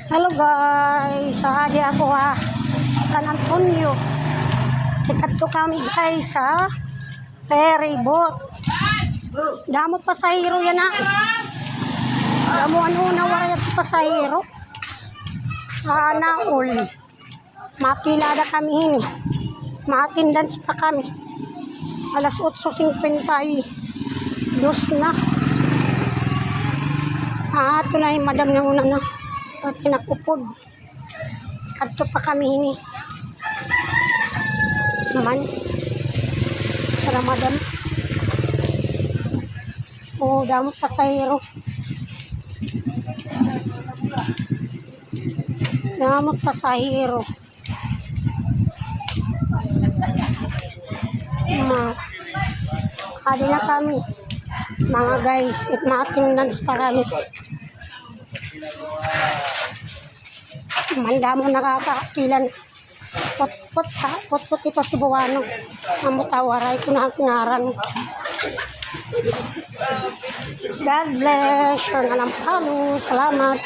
Hello guys, saadi ako San Antonio. Ikat kami guys sa ferry boat. Damot pasahero yan na. Damo ano na warayat pasahero. Sana all. Mapila na kami hini. Matindans pa kami. Alas 8:52 na. Ito na yung madam na una na. At sinakupod. Kadto pa kami hini. Naman. Para madam. Damo pasahero. Damo pasahero. Adi na kami. Mga guys, at ma-attendance pa kami. Manda mo nakakapilan. Pot ito si Buwano. Mamutawaray ko na ang ngaran. God bless. Sure na lang palo. Salamat.